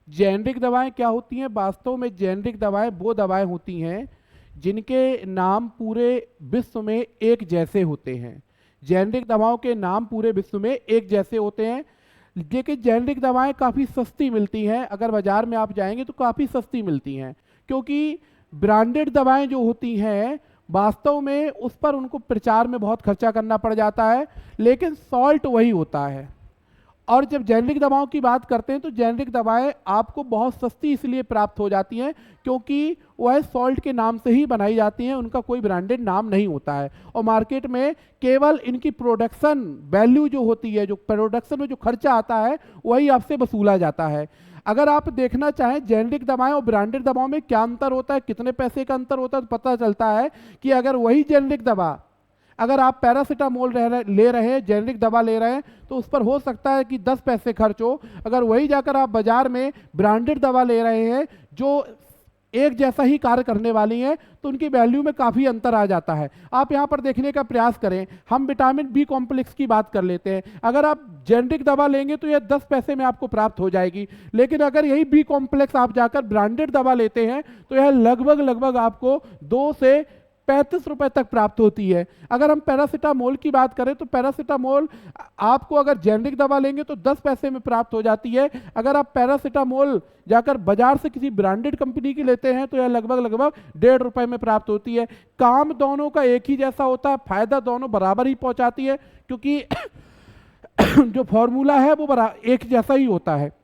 Generic दवाएं क्या होती हैं? वास्तव में जेनरिक दवाएं वो दवाएं होती हैं जिनके नाम पूरे विश्व में एक जैसे होते हैं। जेनरिक दवाओं के नाम पूरे विश्व में एक जैसे होते हैं, लेकिन जेनरिक दवाएं काफ़ी सस्ती मिलती हैं। अगर बाजार में आप जाएंगे तो काफ़ी सस्ती मिलती हैं, क्योंकि ब्रांडेड दवाएं जो होती हैं वास्तव में उस पर उनको प्रचार में बहुत खर्चा करना पड़ जाता है, लेकिन सॉल्ट वही होता है। और जब जेनरिक दवाओं की बात करते हैं तो जेनरिक दवाएं आपको बहुत सस्ती इसलिए प्राप्त हो जाती हैं क्योंकि वह सॉल्ट के नाम से ही बनाई जाती हैं, उनका कोई ब्रांडेड नाम नहीं होता है। और मार्केट में केवल इनकी प्रोडक्शन वैल्यू जो होती है, जो प्रोडक्शन में जो खर्चा आता है, वही आपसे वसूला जाता है। अगर आप देखना चाहें जेनरिक दवाएं और ब्रांडेड दवाओं में क्या अंतर होता है, कितने पैसे का अंतर होता है, तो पता चलता है कि अगर वही जेनरिक दवा, अगर आप पैरासीटामोल ले रहे हैं, जेनरिक दवा ले रहे हैं, तो उस पर हो सकता है कि 10 पैसे खर्च हो। अगर वही जाकर आप बाजार में ब्रांडेड दवा ले रहे हैं जो एक जैसा ही कार्य करने वाली है, तो उनकी वैल्यू में काफ़ी अंतर आ जाता है। आप यहाँ पर देखने का प्रयास करें, हम विटामिन बी कॉम्प्लेक्स की बात कर लेते हैं। अगर आप जेनरिक दवा लेंगे तो यह 10 पैसे में आपको प्राप्त हो जाएगी, लेकिन अगर यही बी कॉम्प्लेक्स आप जाकर ब्रांडेड दवा लेते हैं तो यह लगभग लगभग आपको 2 से 35 रुपए तक प्राप्त होती है। अगर हम पैरासीटामोल की बात करें तो पैरासीटामोल आपको अगर जेनरिक दवा लेंगे तो 10 पैसे में प्राप्त हो जाती है। अगर आप पैरासीटामोल जाकर बाजार से किसी ब्रांडेड कंपनी की लेते हैं तो यह लगभग लगभग 1.5 रुपए में प्राप्त होती है। काम दोनों का एक ही जैसा होता है, फायदा दोनों बराबर ही पहुंचाती है, क्योंकि जो फॉर्मूला है वो एक जैसा ही होता है।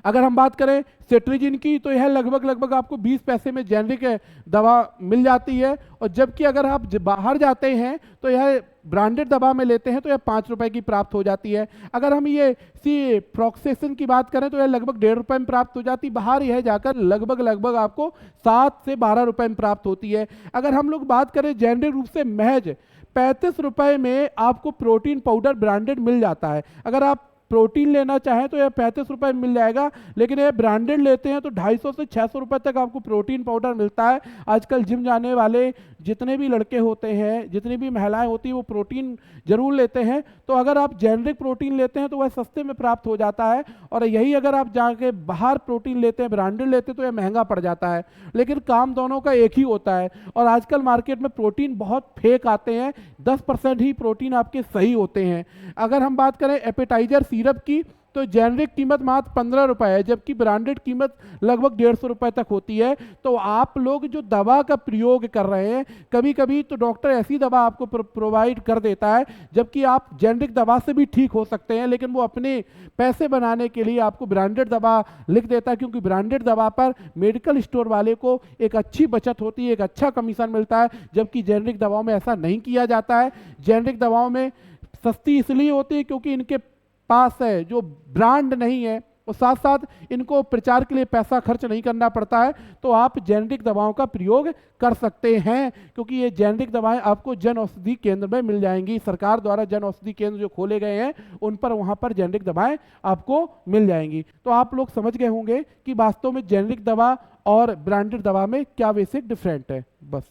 अगर हम बात करें सेट्रिजिन की तो यह लगभग लगभग आपको 20 पैसे में जेनरिक दवा मिल जाती है, और जबकि अगर आप बाहर जाते हैं तो यह ब्रांडेड दवा में लेते हैं तो यह 5 रुपए की प्राप्त हो जाती है। अगर हम ये फ्लॉक्सेसिन की बात करें तो यह लगभग 1.5 रुपए में प्राप्त हो जाती है, बाहर यह जाकर लगभग लगभग आपको 7 से 12 रुपए में प्राप्त होती है। अगर हम लोग बात करें जेनरिक रूप से महज 35 रुपए में आपको प्रोटीन पाउडर ब्रांडेड मिल जाता है। अगर आप प्रोटीन लेना चाहें तो यह 35 रुपए में मिल जाएगा, लेकिन ये ब्रांडेड लेते हैं तो 250 से 600 रुपए तक आपको प्रोटीन पाउडर मिलता है। आजकल जिम जाने वाले जितने भी लड़के होते हैं, जितनी भी महिलाएं होती हैं, वो प्रोटीन जरूर लेते हैं। तो अगर आप जेनरिक प्रोटीन लेते हैं तो वह सस्ते में प्राप्त हो जाता है, और यही अगर आप जाके बाहर प्रोटीन लेते हैं, ब्रांडेड लेते हैं, तो यह महंगा पड़ जाता है। लेकिन काम दोनों का एक ही होता है। और आजकल मार्केट में प्रोटीन बहुत फेक आते हैं, 10% ही प्रोटीन आपके सही होते हैं। अगर हम बात करें एपेटाइजर सिरप की तो जेनरिक कीमत मात्र 15 रुपए है, जबकि ब्रांडेड कीमत लगभग 150 रुपए तक होती है। तो आप लोग जो दवा का प्रयोग कर रहे हैं, कभी कभी तो डॉक्टर ऐसी दवा आपको प्रोवाइड कर देता है जबकि आप जेनरिक दवा से भी ठीक हो सकते हैं, लेकिन वो अपने पैसे बनाने के लिए आपको ब्रांडेड दवा लिख देता है, क्योंकि ब्रांडेड दवा पर मेडिकल स्टोर वाले को एक अच्छी बचत होती है, एक अच्छा कमीशन मिलता है, जबकि जेनरिक दवाओं में ऐसा नहीं किया जाता है। जेनरिक दवाओं में सस्ती इसलिए होती है क्योंकि इनके पास है जो ब्रांड नहीं है, और साथ साथ इनको प्रचार के लिए पैसा खर्च नहीं करना पड़ता है। तो आप जेनरिक दवाओं का प्रयोग कर सकते हैं, क्योंकि ये जेनरिक दवाएं आपको जन औषधि केंद्र में मिल जाएंगी। सरकार द्वारा जन औषधि केंद्र जो खोले गए हैं उन पर वहां पर जेनरिक दवाएं आपको मिल जाएंगी। तो आप लोग समझ गए होंगे कि वास्तव में जेनरिक दवा और ब्रांडेड दवा में क्या बेसिक डिफरेंट है। बस।